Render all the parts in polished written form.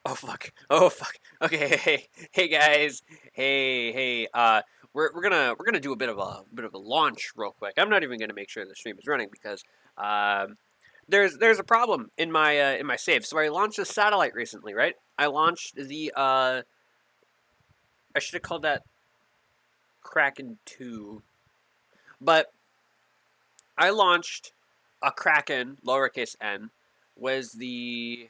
Oh fuck. Oh fuck. Okay, hey guys. Hey. We're gonna do a bit of a launch real quick. I'm not even gonna make sure the stream is running because um there's a problem in my save. So I launched a satellite recently, right? I launched the I should have called that Kraken 2. But I launched a Kraken lowercase n was the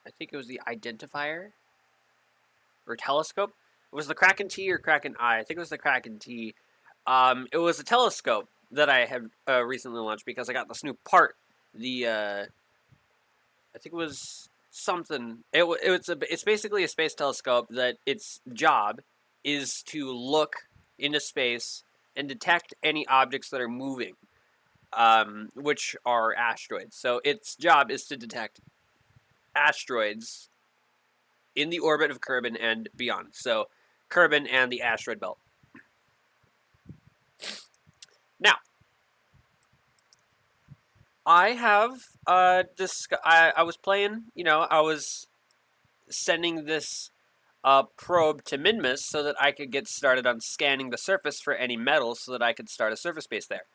I think it was the identifier or telescope. It was the Kraken T or Kraken I. I think it was the Kraken T. It was a telescope that I had recently launched because I got this new part. The I think it was something. It's basically a space telescope that its job is to look into space and detect any objects that are moving, which are asteroids. So its job is to detect asteroids in the orbit of Kerbin and beyond. So Kerbin and the asteroid belt. Now, I have this. I was playing. I was sending this probe to Minmus so that I could get started on scanning the surface for any metals, so that I could start a surface base there.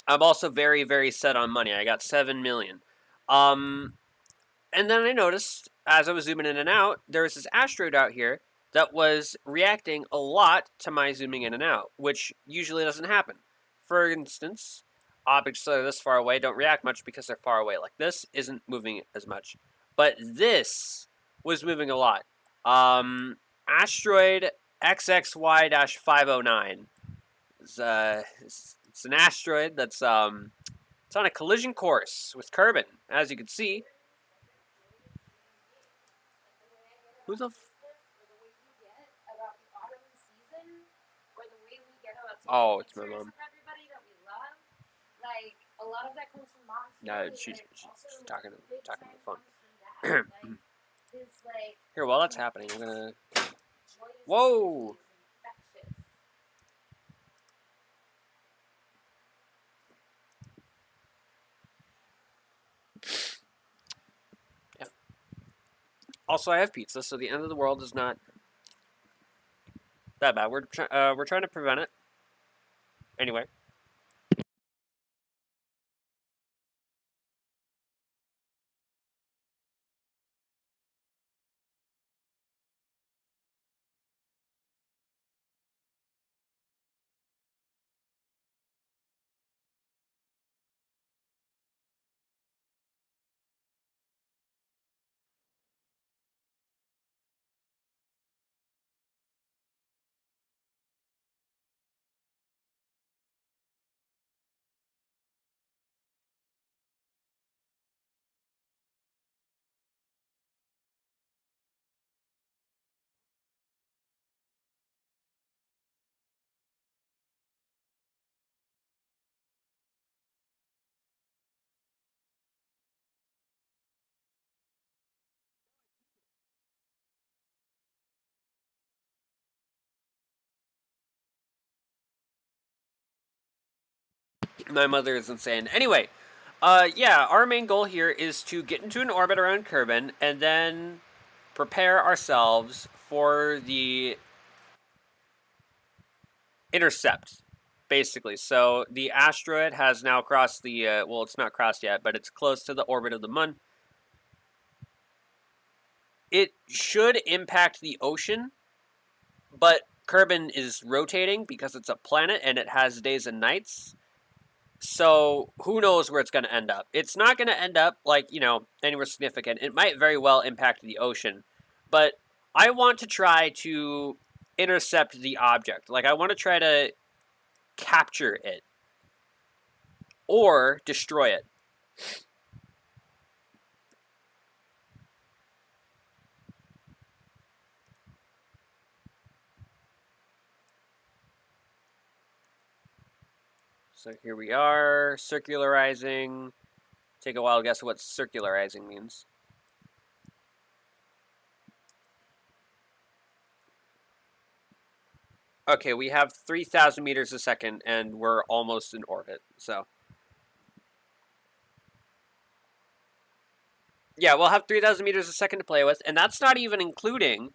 I'm also very, very set on money. I got 7 million. And then I noticed as I was zooming in and out, there was this asteroid out here that was reacting a lot to my zooming in and out, which usually doesn't happen. For instance, objects that are this far away don't react much because they're far away. Like this isn't moving as much. But this was moving a lot. Asteroid XXY-509. It's an asteroid that's it's on a collision course with Kerbin, as you can see. Who's the? Oh, it's my mom. No, she's talking to the phone. Here, while that's happening, I'm gonna. Whoa! Yeah. Also, I have pizza, so the end of the world is not that bad. We're trying to prevent it. Anyway. My mother is insane. Anyway, yeah, our main goal here is to get into an orbit around Kerbin and then prepare ourselves for the intercept, basically. So the asteroid has now crossed the, well, it's not crossed yet, but it's close to the orbit of the Moon. It should impact the ocean, but Kerbin is rotating because it's a planet and it has days and nights. So who knows where it's going to end up? It's not going to end up like, anywhere significant. It might very well impact the ocean, but I want to try to intercept the object. Like I want to try to capture it or destroy it. So here we are, circularizing. Take a wild guess at what circularizing means. Okay, we have 3,000 meters a second, and we're almost in orbit, so. Yeah, we'll have 3,000 meters a second to play with, and that's not even including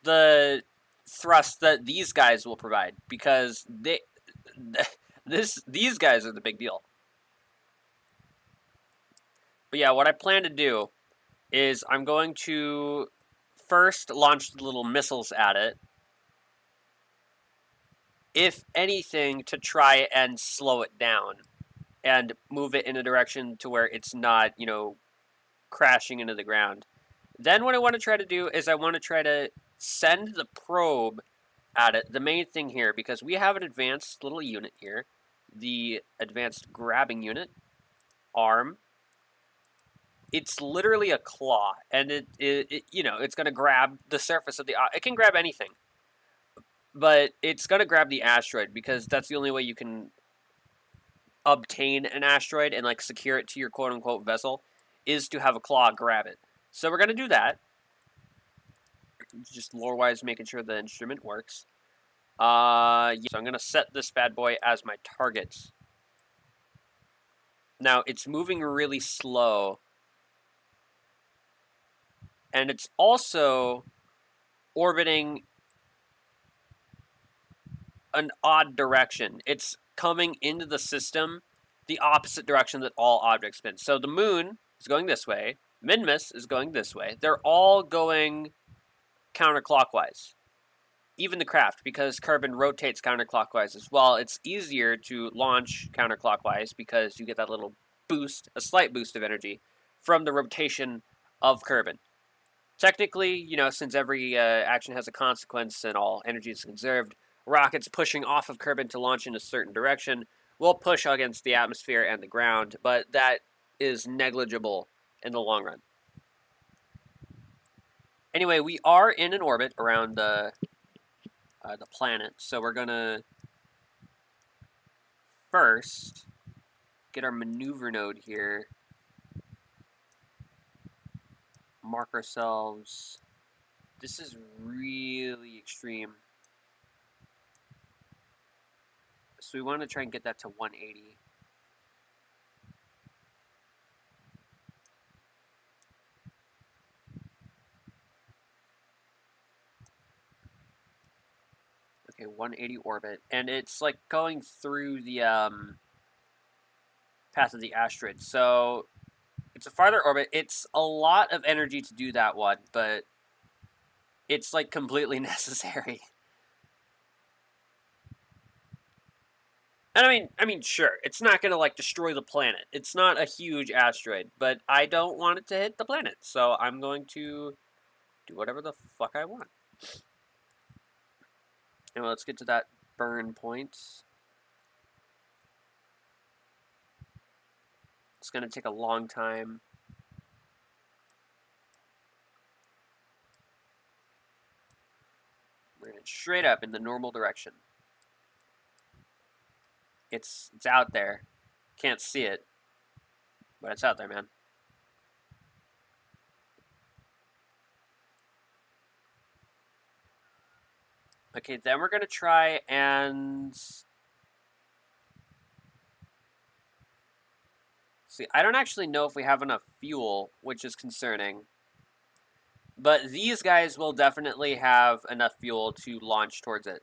the thrust that these guys will provide, because these guys are the big deal. But yeah, what I plan to do is I'm going to first launch the little missiles at it, if anything, to try and slow it down and move it in a direction to where it's not, crashing into the ground. Then what I want to try to do is I want to try to send the probe at it. The main thing here, because we have an advanced little unit here, the advanced grabbing unit, arm. It's literally a claw, and it's going to grab the surface of the. It can grab anything, but it's going to grab the asteroid because that's the only way you can obtain an asteroid and like secure it to your quote unquote vessel is to have a claw grab it. So we're going to do that. Just lore wise, making sure the instrument works. Yeah, so I'm going to set this bad boy as my target. Now, it's moving really slow. And it's also orbiting an odd direction. It's coming into the system the opposite direction that all objects spin. So the moon is going this way. Minmus is going this way. They're all going counterclockwise. Even the craft, because Kerbin rotates counterclockwise as well. It's easier to launch counterclockwise because you get that little boost, a slight boost of energy from the rotation of Kerbin. Technically, since every action has a consequence and all energy is conserved, rockets pushing off of Kerbin to launch in a certain direction will push against the atmosphere and the ground, but that is negligible in the long run. Anyway, we are in an orbit around the planet, so we're gonna first get our maneuver node here, mark ourselves. This is really extreme. So we want to try and get that to 180. Okay, 180 orbit. And it's like going through the path of the asteroid. So it's a farther orbit. It's a lot of energy to do that one, but it's like completely necessary. And I mean, sure, it's not gonna like destroy the planet. It's not a huge asteroid, but I don't want it to hit the planet, so I'm going to do whatever the fuck I want. And let's get to that burn point. It's gonna take a long time. We're gonna straight up in the normal direction. It's out there. Can't see it, but it's out there, man. Okay, then we're gonna try and see. I don't actually know if we have enough fuel, which is concerning. But these guys will definitely have enough fuel to launch towards it.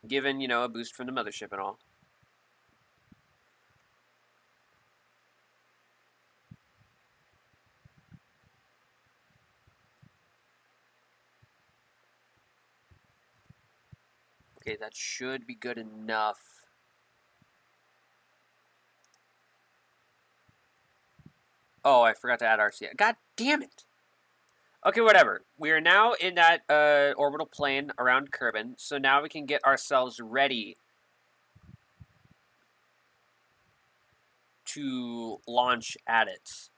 Given, a boost from the mothership and all. Okay, that should be good enough. Oh, I forgot to add RCA. God damn it! Okay, whatever. We are now in that orbital plane around Kerbin, so now we can get ourselves ready to launch at it.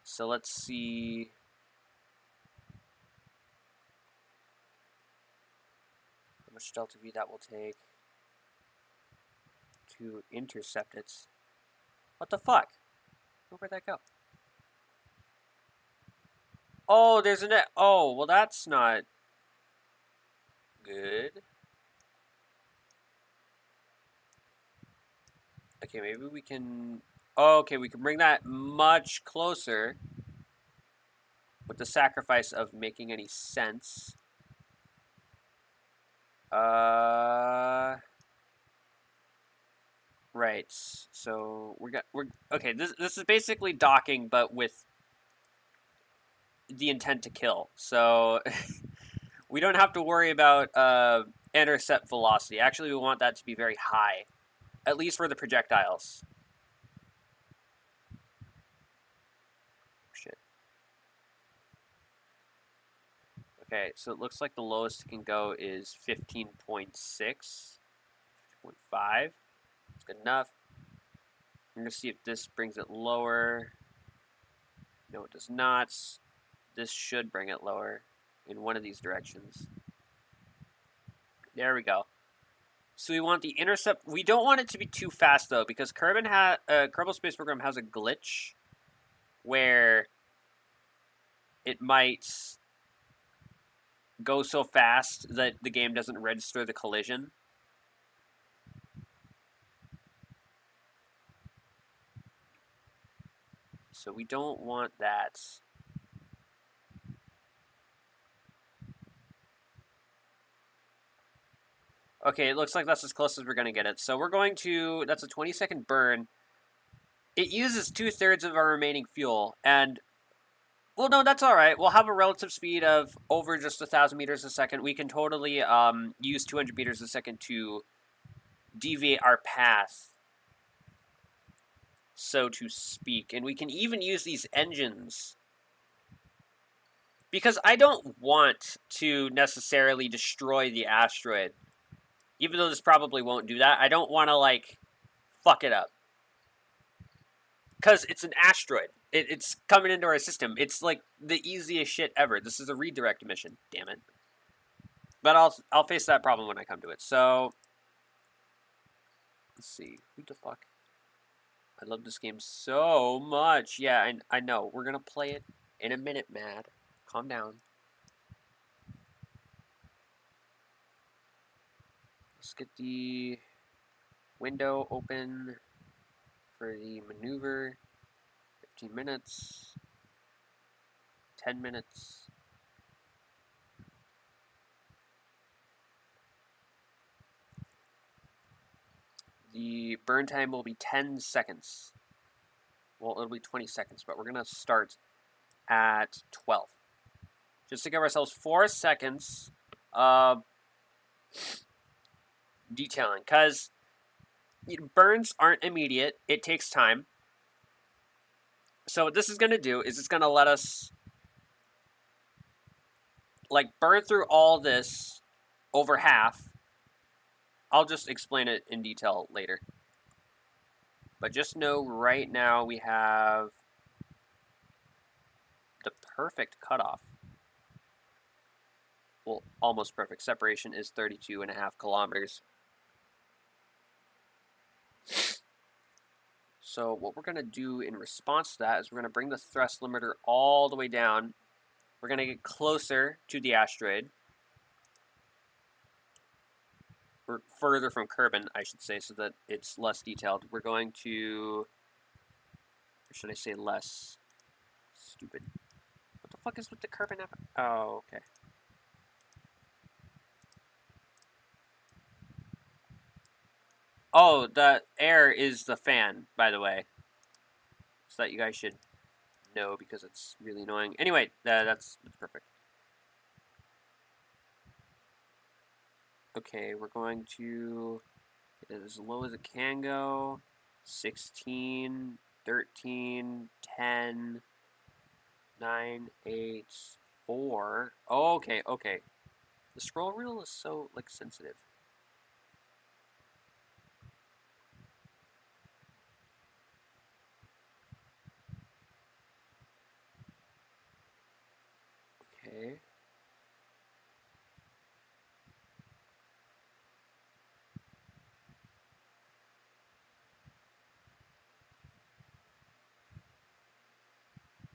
So let's see. How much delta V that will take to intercept it. What the fuck? Where'd that go? Oh, there's a net. Oh, well, that's not good. Okay, maybe we can... Oh, okay, we can bring that much closer with the sacrifice of making any sense. Right. So we're okay. This is basically docking, but with the intent to kill. So we don't have to worry about intercept velocity. Actually, we want that to be very high, at least for the projectiles. Shit. Okay, so it looks like the lowest it can go is 15.6, 15.5. It's good enough. I'm gonna see if this brings it lower. No, it does not. This should bring it lower in one of these directions. There we go. So we want the intercept. We don't want it to be too fast though, because Kerbal Space Program has a glitch where it might go so fast that the game doesn't register the collision. So we don't want that. Okay, it looks like that's as close as we're going to get it. So we're going to... That's a 20-second burn. It uses 2/3 of our remaining fuel, and... Well, no, that's all right. We'll have a relative speed of over just 1,000 meters a second. We can totally use 200 meters a second to deviate our path, so to speak. And we can even use these engines, because I don't want to necessarily destroy the asteroid. Even though this probably won't do that, I don't want to, like, fuck it up. Because it's an asteroid. It's coming into our system. It's, like, the easiest shit ever. This is a redirect mission. Damn it. But I'll face that problem when I come to it. So, let's see. Who the fuck? I love this game so much. Yeah, I know. We're going to play it in a minute, Mad. Calm down. Let's get the window open for the maneuver. 15 minutes. 10 minutes. The burn time will be 10 seconds. Well, it'll be 20 seconds, but we're going to start at 12. Just to give ourselves 4 seconds of detailing. Because burns aren't immediate. It takes time. So what this is going to do is it's going to let us, like, burn through all this over half. I'll just explain it in detail later. But just know right now we have the perfect cutoff. Well, almost perfect. Separation is 32.5 kilometers. So what we're going to do in response to that is we're going to bring the thrust limiter all the way down. We're going to get closer to the asteroid. Or further from Kerbin, I should say, so that it's less detailed. We're going to... Or should I say less? Stupid. What the fuck is with the Kerbin app? Oh, okay. Oh, the air is the fan, by the way. So that you guys should know, because it's really annoying. Anyway, that's perfect. Okay, we're going to get it as low as it can go. 16, 13, 10, 9, 8, 4. Oh, okay, okay. The scroll wheel is so, like, sensitive. Okay.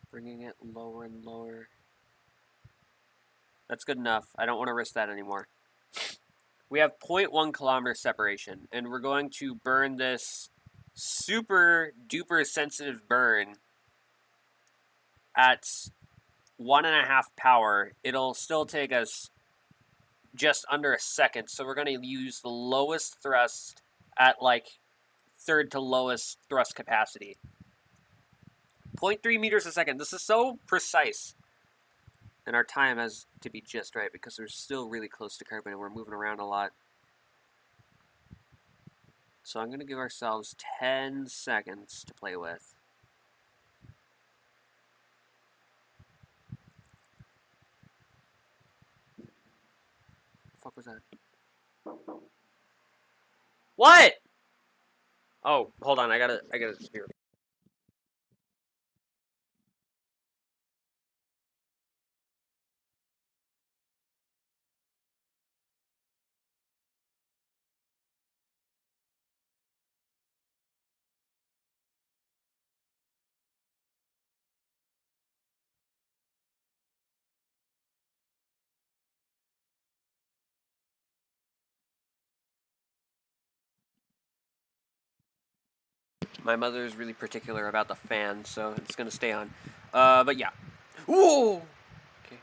Bringing it lower and lower. That's good enough. I don't want to risk that anymore. We have 0.1 kilometer separation, and we're going to burn this super duper sensitive burn at 1.5 power, it'll still take us just under a second. So we're going to use the lowest thrust at like third to lowest thrust capacity. 0.3 meters a second. This is so precise. And our time has to be just right because we're still really close to Kerbin and we're moving around a lot. So I'm going to give ourselves 10 seconds to play with. What the fuck was that? What? Oh, hold on. I gotta here. My mother is really particular about the fan, so it's gonna stay on. But yeah. Whoa! Okay.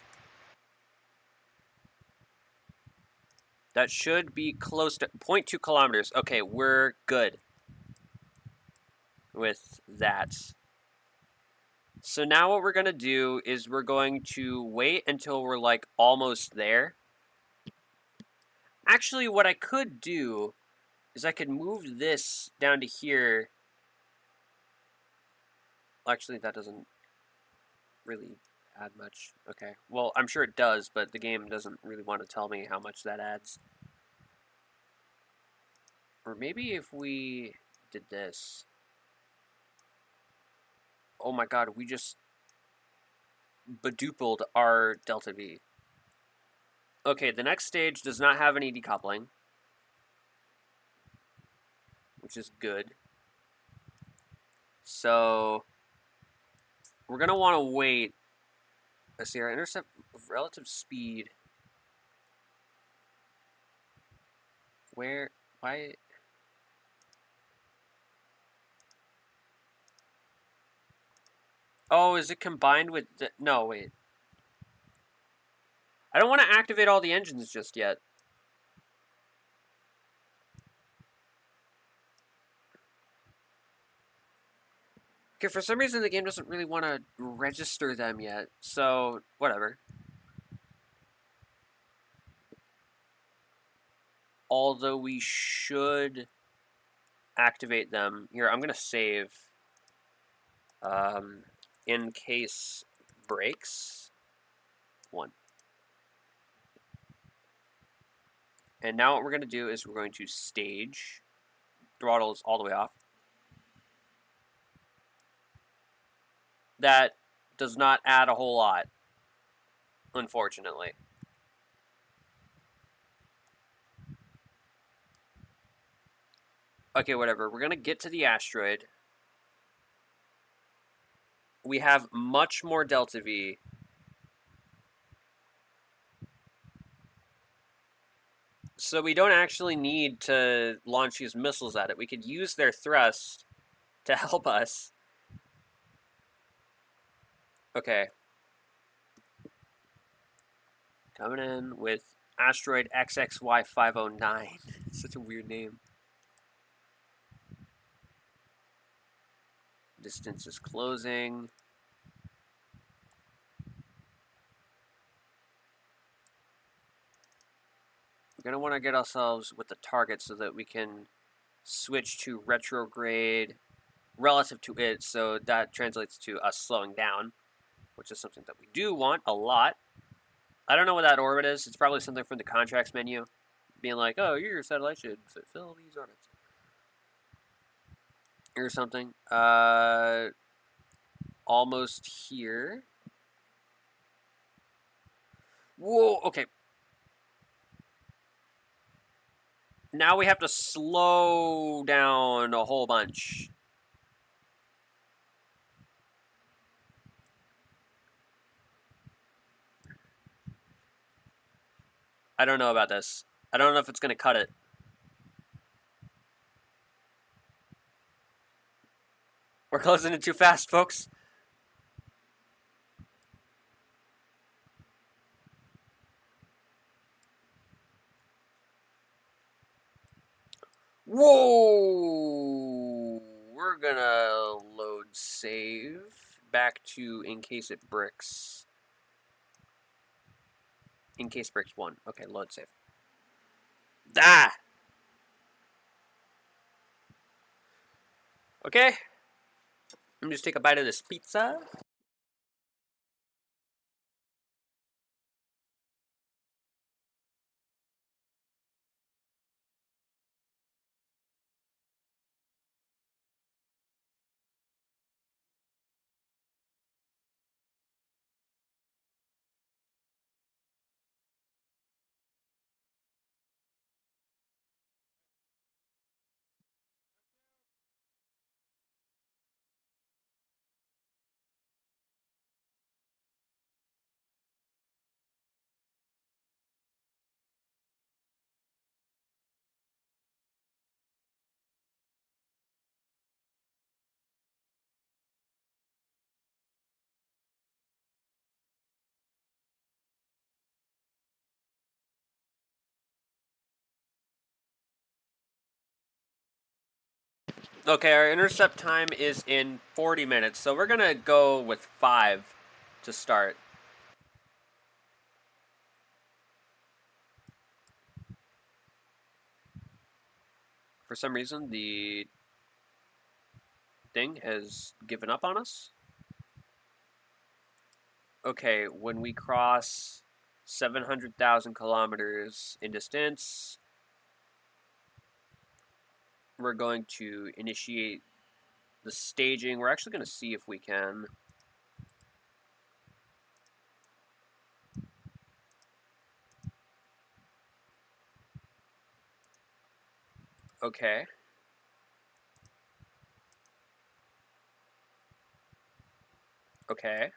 That should be close to 0.2 kilometers. Okay, we're good with that. So now what we're gonna do is we're going to wait until we're like almost there. Actually, what I could do is I could move this down to here. Actually, that doesn't really add much. Okay. Well, I'm sure it does, but the game doesn't really want to tell me how much that adds. Or maybe if we did this. Oh my god, we just bedupled our delta V. Okay, the next stage does not have any decoupling, which is good. So we're gonna want to wait. Let's see, our intercept relative speed. Where? Why? Oh, is it combined with the... No, wait. I don't want to activate all the engines just yet. Okay, for some reason the game doesn't really want to register them yet, so whatever. Although we should activate them. Here, I'm going to save in case breaks. 1. And now what we're going to do is we're going to stage. Throttle is all the way off. That does not add a whole lot, unfortunately. Okay, whatever. We're going to get to the asteroid. We have much more delta V. So we don't actually need to launch these missiles at it. We could use their thrust to help us. Okay. Coming in with Asteroid XXY509. Such a weird name. Distance is closing. We're going to want to get ourselves with the target so that we can switch to retrograde relative to it, so that translates to us slowing down, which is something that we do want a lot. I don't know what that orbit is. It's probably something from the contracts menu, being like, oh, your satellite should fulfill these orbits. Or something. Almost here. Whoa, okay. Now we have to slow down a whole bunch. I don't know about this. I don't know if it's going to cut it. We're closing it too fast, folks. Whoa! We're gonna load save back to in case it bricks. In case bricks 1. Okay, load save. Ah! Okay. Let me just take a bite of this pizza. Okay, our intercept time is in 40 minutes, so we're gonna go with 5 to start. For some reason, the thing has given up on us. Okay, when we cross 700,000 kilometers in distance, we're going to initiate the staging. We're actually going to see if we can. Okay. Okay.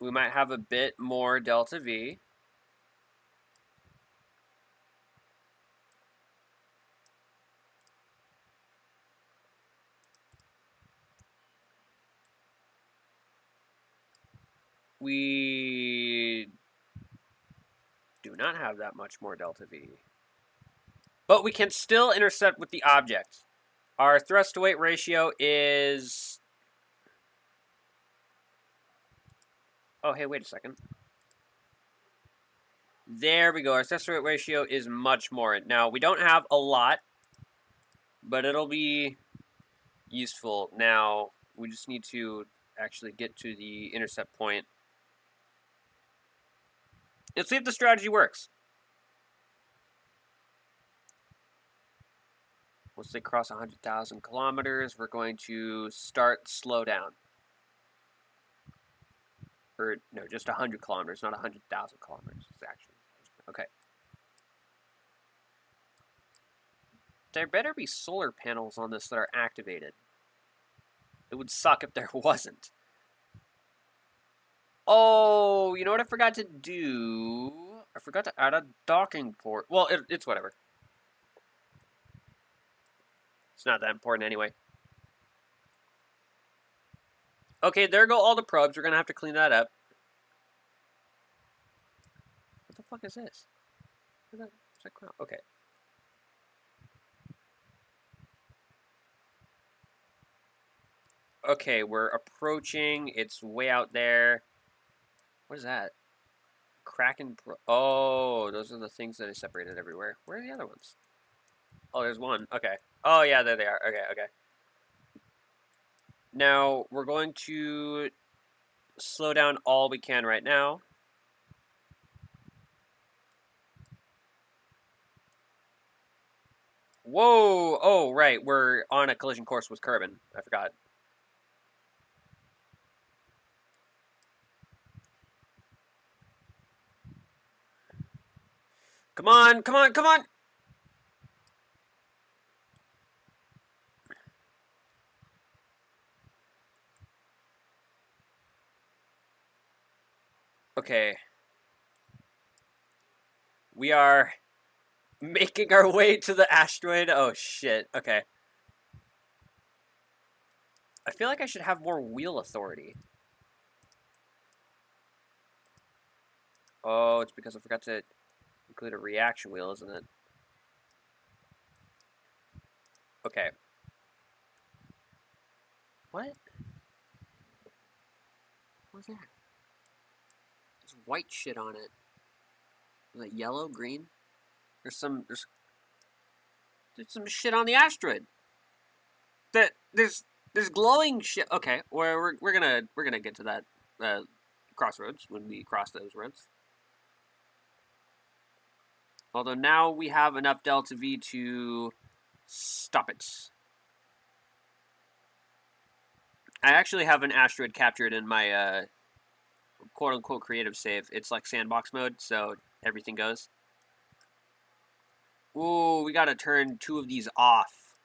We might have a bit more delta V. We do not have that much more delta V. But we can still intercept with the object. Our thrust to weight ratio is... Oh, hey, wait a second. There we go. Our thrust to weight ratio is much more. Now, we don't have a lot, but it'll be useful. Now, we just need to actually get to the intercept point. Let's see if the strategy works. Once they cross 100,000 kilometers, we're going to start slow down. Or, no, just 100 kilometers, not 100,000 kilometers. It's actually. Okay. There better be solar panels on this that are activated. It would suck if there wasn't. Oh, you know what I forgot to do? I forgot to add a docking port. Well, it's whatever. It's not that important anyway. Okay, there go all the probes. We're going to have to clean that up. What the fuck is this? Is that crown? Okay. Okay, we're approaching. It's way out there. What is that? KRAKEN Pro. Oh, those are the things that are separated everywhere. Where are the other ones? Oh, there's one. Okay. Oh, yeah, there they are. Okay, okay. Now, we're going to slow down all we can right now. Whoa! Oh, right. We're on a collision course with Kerbin. I forgot. Come on, come on, come on! Okay. We are making our way to the asteroid. Oh, shit. Okay. I feel like I should have more wheel authority. Oh, it's because I forgot to include a reaction wheel, isn't it? Okay. What? What's that? There's white shit on it. Is it yellow, green? There's some shit on the asteroid. There's glowing shit. Okay, we're gonna get to that crossroads when we cross those roads. Although now we have enough delta V to stop it. I actually have an asteroid captured in my quote-unquote creative save. It's like sandbox mode, so everything goes. Ooh, we gotta turn 2 of these off.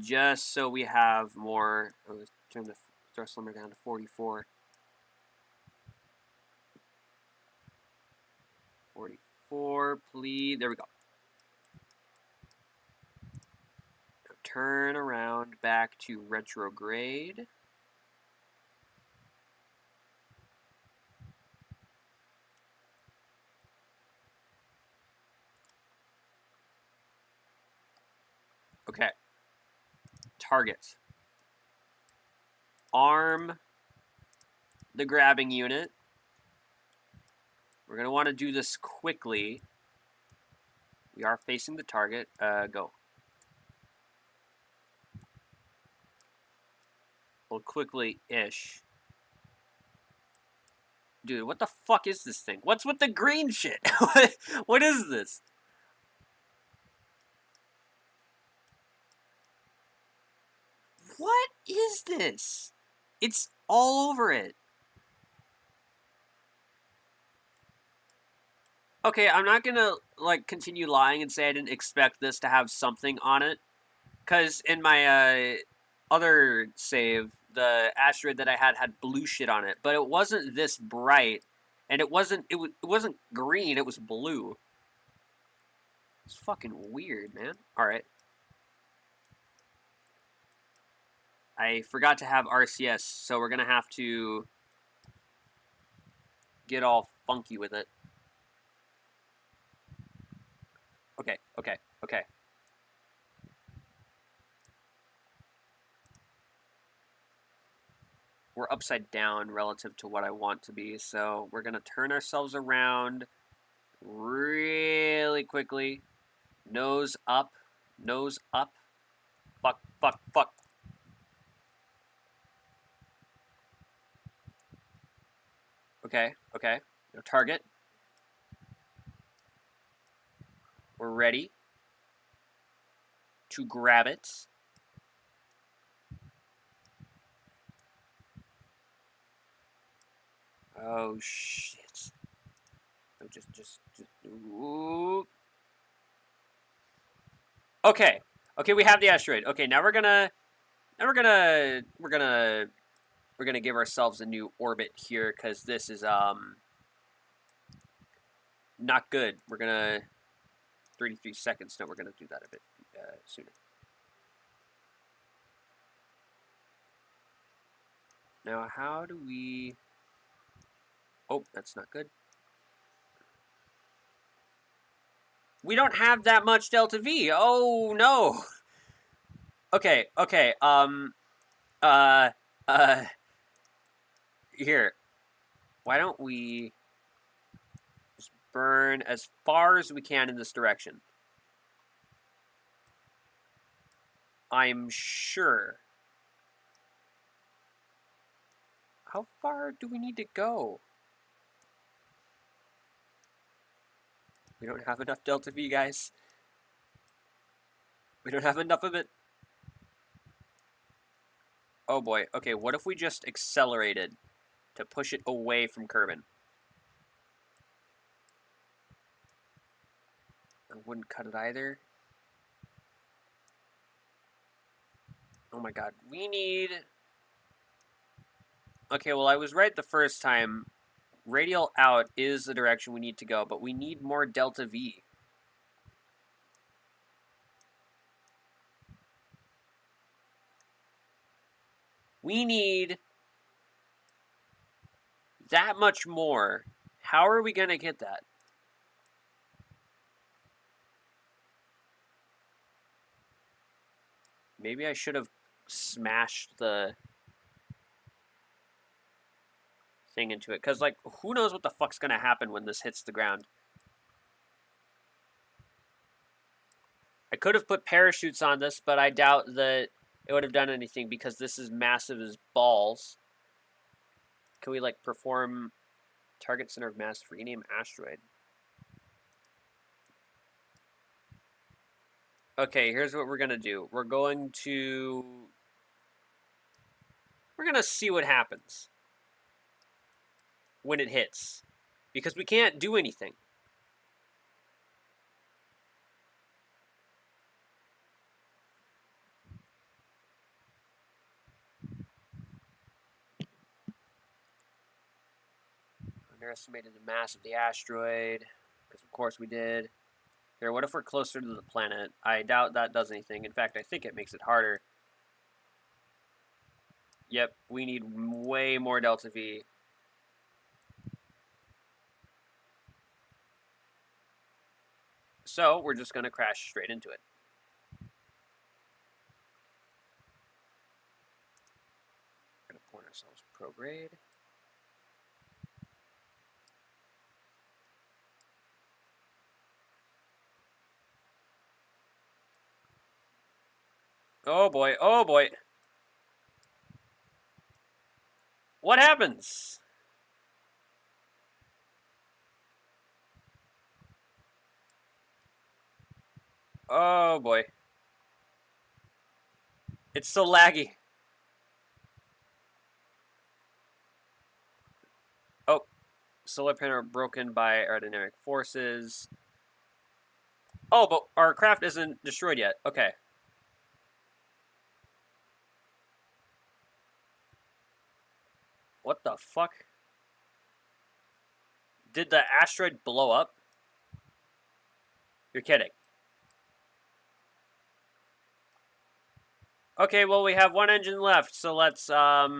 Just so we have more... Oh, let's turn the thrust limiter down to 44. 44, please. There we go. Now turn around back to retrograde. Okay. Target. Arm the grabbing unit. We're going to want to do this quickly. We are facing the target. Go. Well, quickly-ish. Dude, what the fuck is this thing? What's with the green shit? What is this? What is this? It's all over it. Okay, I'm not gonna, like, continue lying and say I didn't expect this to have something on it. Because in my, other save, the asteroid that I had blue shit on it. But it wasn't this bright. And it wasn't green, it was blue. It's fucking weird, man. Alright. I forgot to have RCS, so we're gonna have to get all funky with it. Okay. We're upside down relative to what I want to be, so we're gonna turn ourselves around really quickly. Nose up. Fuck. Okay. Now target. We're ready to grab it. Oh shit. Just ooh. Okay, we have the asteroid. Okay, now we're gonna give ourselves a new orbit here because this is not good. We're gonna 33 seconds. No, we're gonna do that a bit sooner. Now, how do we? Oh, that's not good. We don't have that much delta V. Oh no. Okay. Here. Why don't we just burn as far as we can in this direction? I'm sure. How far do we need to go? We don't have enough delta V, guys. We don't have enough of it. Oh boy. Okay, what if we just accelerated to push it away from Kerbin? I wouldn't cut it either. Oh my god. We need... Okay, well, I was right the first time radial out is the direction we need to go, but we need more delta V. We need that much more. How are we going to get that? Maybe I should have smashed the thing into it. Because, like, who knows what the fuck's going to happen when this hits the ground. I could have put parachutes on this, but I doubt that it would have done anything because this is massive as balls. Can we, like, perform target center of mass rename asteroid? Okay, here's what we're going to do. We're going to see what happens when it hits. Because we can't do anything. Underestimated the mass of the asteroid. Because of course we did. Here, what if we're closer to the planet? I doubt that does anything. In fact, I think it makes it harder. Yep, we need way more delta V. So, we're just going to crash straight into it. We're going to point ourselves prograde. Oh boy, oh boy. What happens? Oh boy. It's so laggy. Oh, solar panel broken by aerodynamic forces. Oh, but our craft isn't destroyed yet. Okay. What the fuck? Did the asteroid blow up? You're kidding. Okay, well, we have one engine left, so let's, let's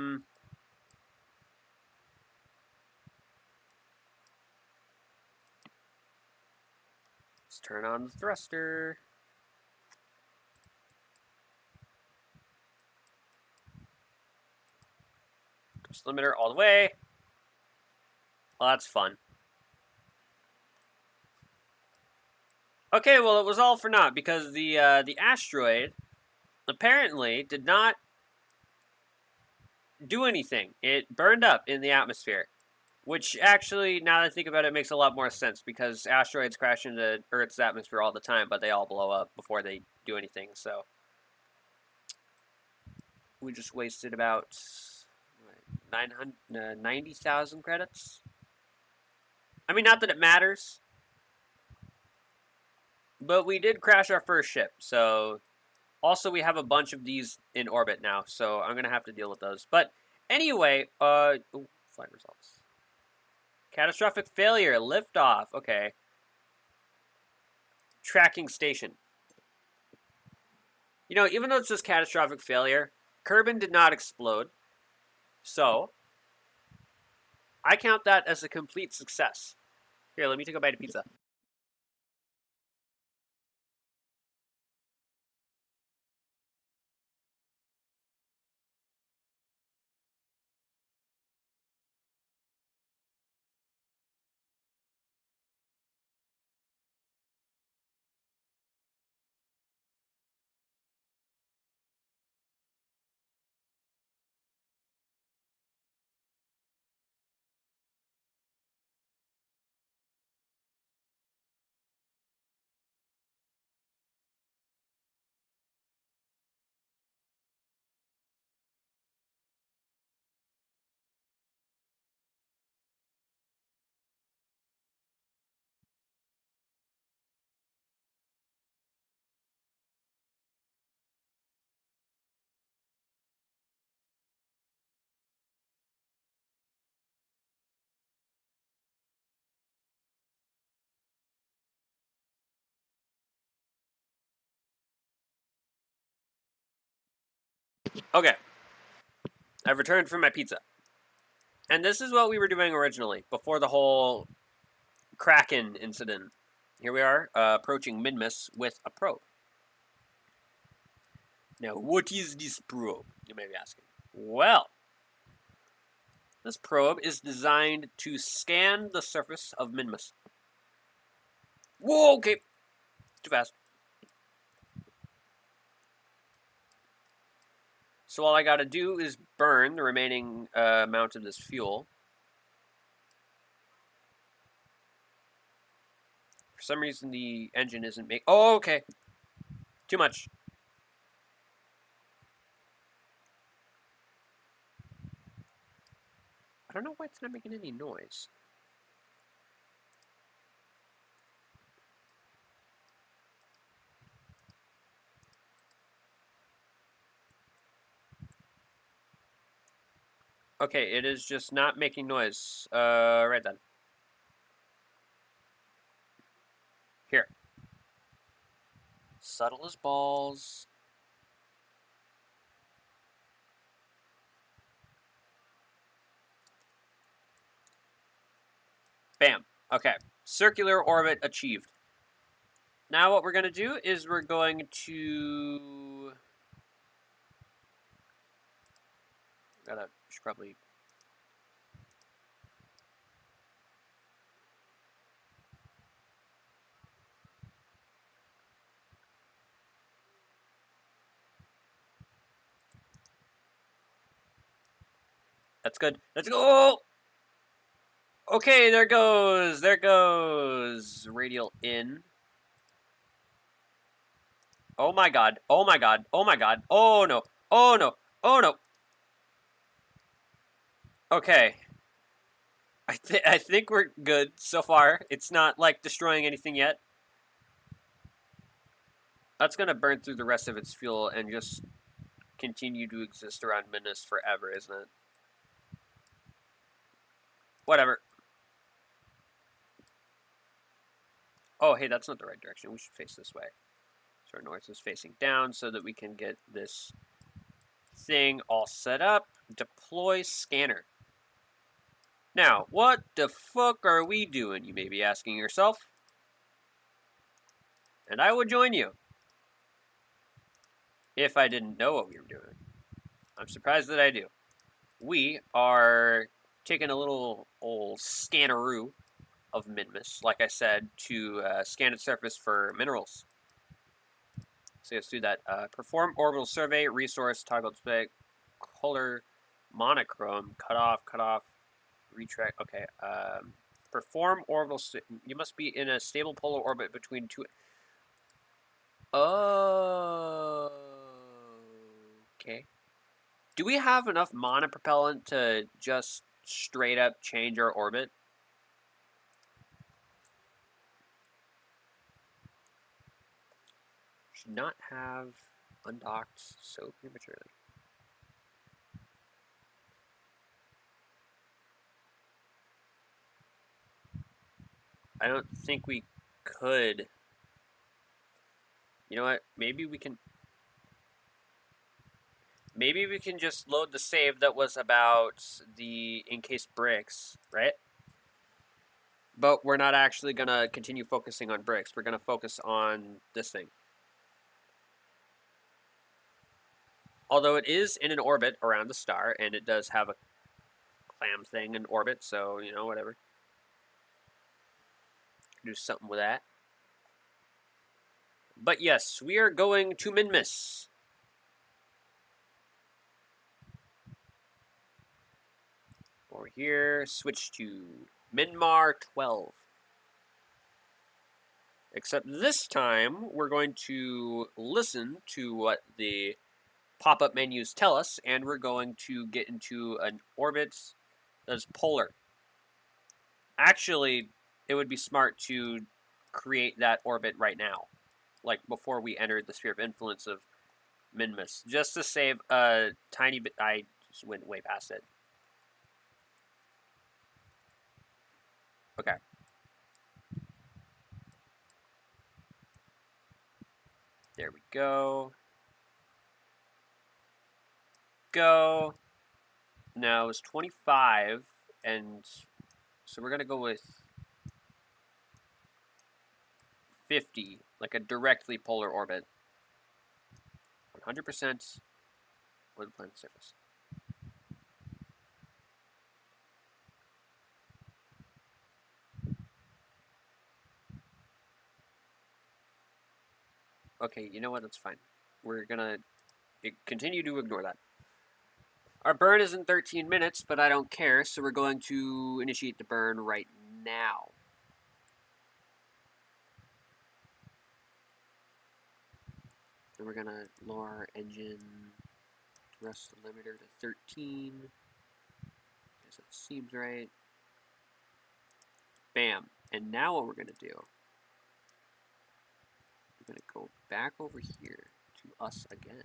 turn on the thruster. Just limiter all the way. Well, that's fun. Okay, well, it was all for naught because the asteroid apparently did not do anything. It burned up in the atmosphere, which actually, now that I think about it, makes a lot more sense because asteroids crash into Earth's atmosphere all the time, but they all blow up before they do anything. So we just wasted about 90,000 credits. I mean, not that it matters, but we did crash our first ship, so also we have a bunch of these in orbit now, so I'm gonna have to deal with those. But anyway, flight results. Catastrophic failure, liftoff. Okay. Tracking station. You know, even though it's just catastrophic failure, Kerbin did not explode, so I count that as a complete success. Here, let me take a bite of pizza. Okay, I've returned from my pizza. And this is what we were doing originally, before the whole KRAKEN incident. Here we are, approaching Minmus with a probe. Now, what is this probe? You may be asking. Well, this probe is designed to scan the surface of Minmus. Whoa, okay. Too fast. So all I gotta do is burn the remaining amount of this fuel. For some reason, the engine isn't making... Oh, okay. Too much. I don't know why it's not making any noise. Okay, it is just not making noise. Right then. Here. Subtle as balls. Bam. Okay. Circular orbit achieved. Now what we're going to do is we're going to... should probably... That's good. Let's go! Okay, there goes. There goes. Radial in. Oh my god. Oh my god. Oh my god. Oh no. Oh no. Oh no. Okay. I think we're good so far. It's not like destroying anything yet. That's gonna burn through the rest of its fuel and just continue to exist around Minus forever, isn't it? Whatever. Oh, hey, that's not the right direction. We should face this way. So our north is facing down so that we can get this thing all set up. Deploy scanner. Now, what the fuck are we doing, you may be asking yourself. And I would join you. If I didn't know what we were doing. I'm surprised that I do. We are taking a little old scanneroo of Minmus, like I said, to scan its surface for minerals. So let's do that. Perform orbital survey, resource, toggle display, color, monochrome, cut off, retract. Okay. Perform orbital. You must be in a stable polar orbit between two. Oh. Okay. Do we have enough monopropellant to just straight up change our orbit? Should not have undocked so prematurely. I don't think we could. You know what? Maybe we can just load the save that was about the encased bricks, right? But we're not actually going to continue focusing on bricks. We're going to focus on this thing. Although it is in an orbit around the star, and it does have a clam thing in orbit, so, you know, whatever. Do something with that. But yes, we are going to Minmus. Over here, switch to Minmar 12. Except this time, we're going to listen to what the pop-up menus tell us, and we're going to get into an orbit that's polar. Actually, it would be smart to create that orbit right now, like before we enter the sphere of influence of Minmus, just to save a tiny bit. I just went way past it. Okay. There we go. go. No, it's 25, and so we're gonna go with 50, like a directly polar orbit. 100% with the planet's surface. Okay, you know what? That's fine. We're gonna continue to ignore that. Our burn is in 13 minutes, but I don't care, so we're going to initiate the burn right now. And we're gonna lower our engine thrust limiter to 13. Guess that seems right. Bam. And now what we're gonna do, we're gonna go back over here to us again.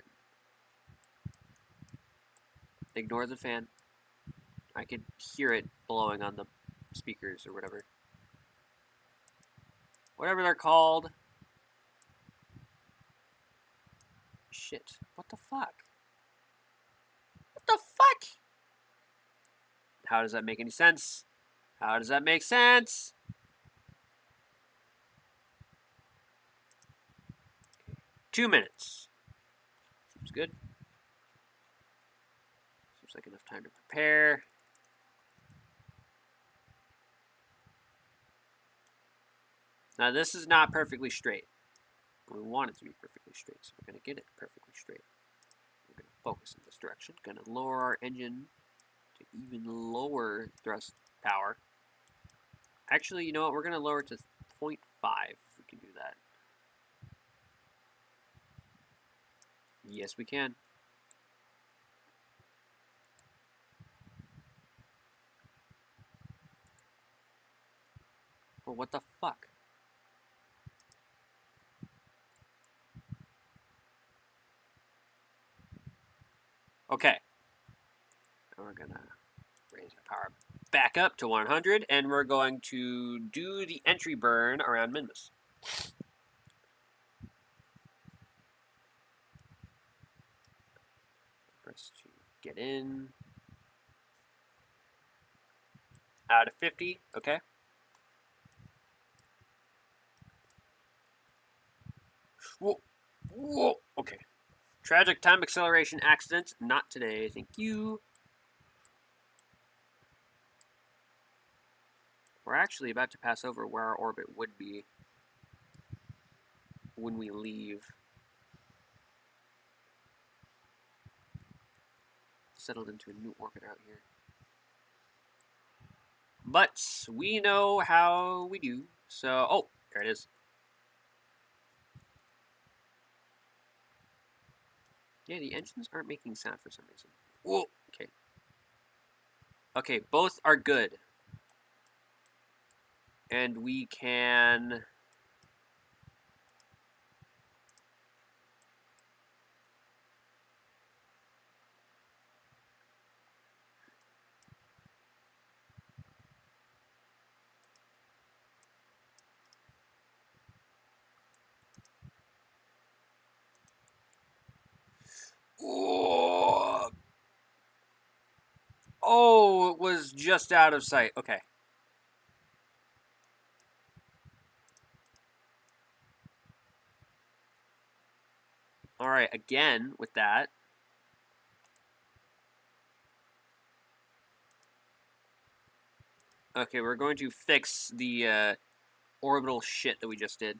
Ignore the fan. I could hear it blowing on the speakers or whatever. Whatever they're called. Shit. What the fuck? What the fuck? How does that make any sense? How does that make sense? 2 minutes. Seems good. Seems like enough time to prepare. Now this is not perfectly straight. We want it to be perfectly straight, so we're going to get it perfectly straight. We're going to focus in this direction. Going to lower our engine to even lower thrust power. Actually, you know what? We're going to lower it to 0.5 if we can do that. Yes, we can. Well, what the fuck? Okay. Now we're gonna raise our power back up to 100, and we're going to do the entry burn around Minmus. Press to get in. Out of 50, okay. Whoa, whoa, okay. Tragic time acceleration accident. Not today, thank you. We're actually about to pass over where our orbit would be when we leave. Settled into a new orbit out here. But we know how we do. So, oh, there it is. Yeah, the engines aren't making sound for some reason. Whoa, okay. Okay, both are good. And we can... Oh, it was just out of sight. Okay. All right, again with that. Okay, we're going to fix the orbital shit that we just did.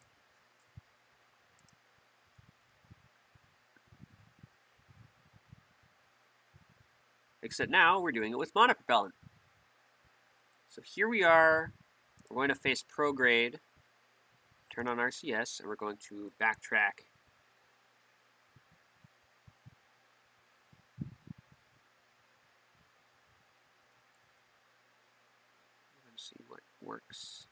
Except now we're doing it with monopropellant. So here we are. We're going to face prograde, turn on RCS, and we're going to backtrack. Let's see what works.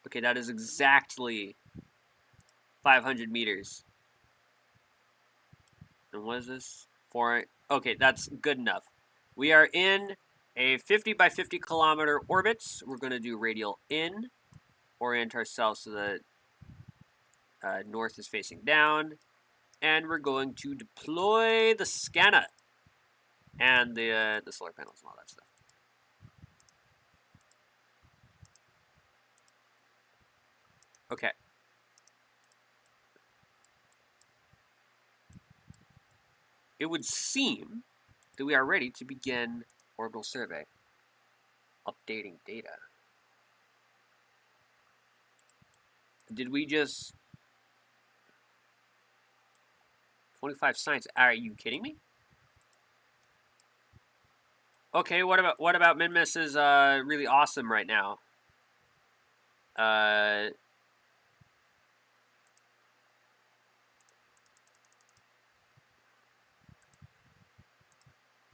Okay, that is exactly 500 meters. And what is this? Okay, that's good enough. We are in a 50 by 50 kilometer orbit. We're going to do radial in, orient ourselves so that North is facing down. And we're going to deploy the scanner and the solar panels and all that stuff. Okay. It would seem that we are ready to begin orbital survey. Updating data. Did we just 25 science? Are you kidding me? Okay, what about Minmus is really awesome right now?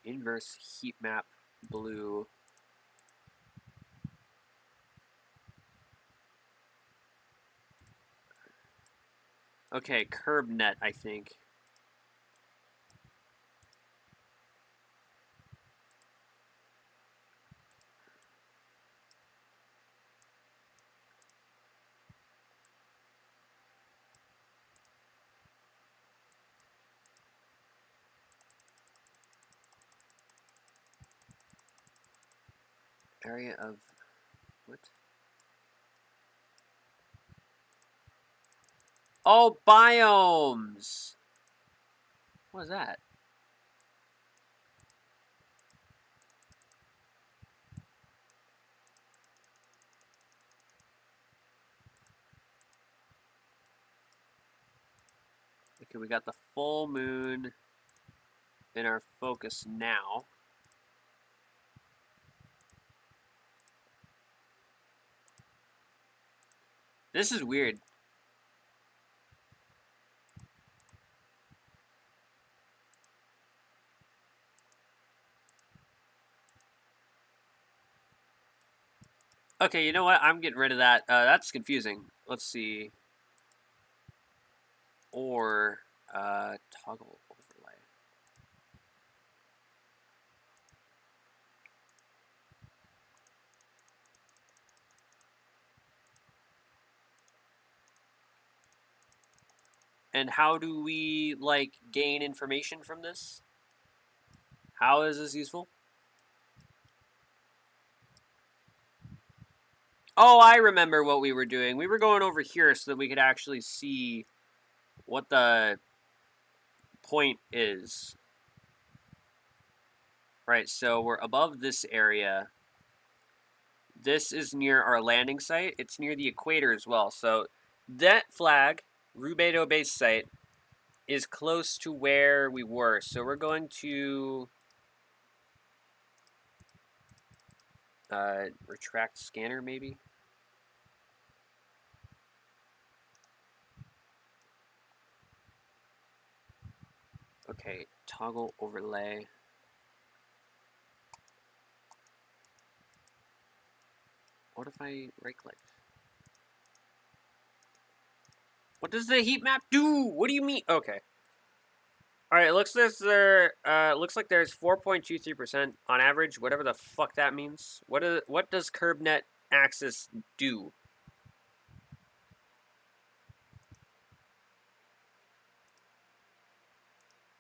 Inverse heat map blue. Okay, KerbNet, I think. Area of what? Oh, biomes. What is that? Okay, we got the full moon in our focus now. This is weird. Okay, you know what? I'm getting rid of that. That's confusing. Let's see. Or toggle overlay. And how do we, like, gain information from this? How is this useful? Oh, I remember what we were doing. We were going over here so that we could actually see what the point is. Right, so we're above this area. This is near our landing site. It's near the equator as well. So that flag, Rubedo base site, is close to where we were. So we're going to retract scanner, maybe. Okay, toggle overlay. What if I right click? What does the heat map do? What do you mean? Okay. All right. Looks like there's 4.23% on average. Whatever the fuck that means. What does KerbNet axis do?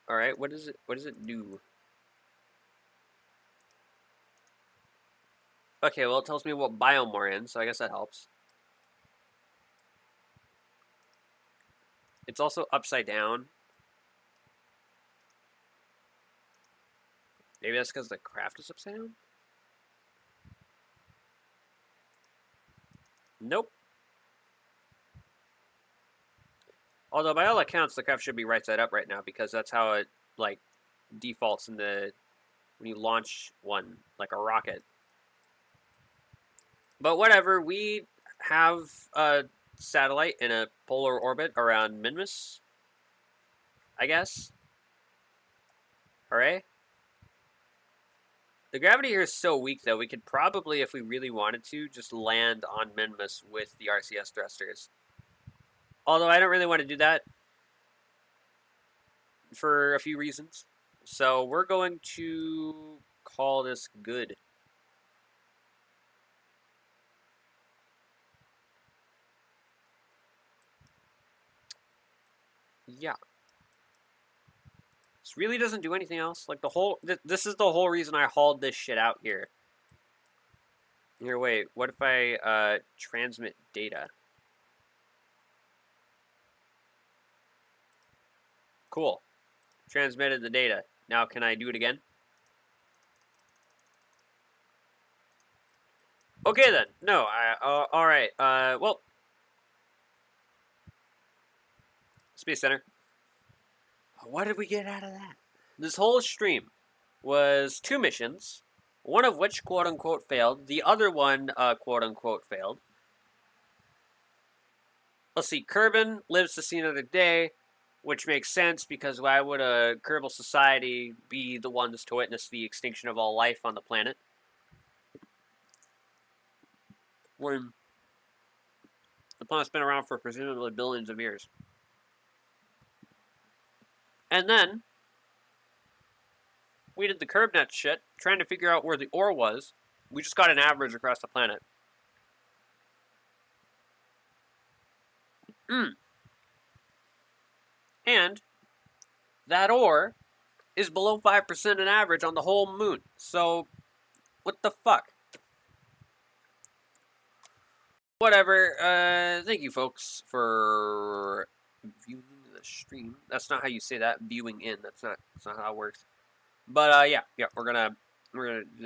All right. What does it do? Okay. Well, it tells me what biome we're in, so I guess that helps. It's also upside down. Maybe that's because the craft is upside down? Nope. Although by all accounts, the craft should be right side up right now because that's how it like defaults in the when you launch one like a rocket. But whatever, we have a satellite in a polar orbit around Minmus, I guess. Hooray. The gravity here is so weak, though, we could probably, if we really wanted to, just land on Minmus with the RCS thrusters. Although I don't really want to do that for a few reasons. So we're going to call this good. yeah. This really doesn't do anything else. Like, the whole... this is the whole reason I hauled this shit out here. Here, wait. What if I, transmit data? Cool. Transmitted the data. Now, can I do it again? Okay, then. No, alright. Well... Space Center. What did we get out of that? This whole stream was 2 missions, one of which quote-unquote failed. The other one, quote-unquote failed. Let's see, Kerbin lives to see another day, which makes sense because why would a Kerbal society be the ones to witness the extinction of all life on the planet? When the planet's been around for presumably billions of years. And then we did the CurbNet shit, trying to figure out where the ore was. We just got an average across the planet. And that ore is below 5% an average on the whole moon. So, what the fuck? Whatever. Thank you, folks, for viewing the stream. That's not how you say that. Viewing in. That's not how it works. But yeah, we're gonna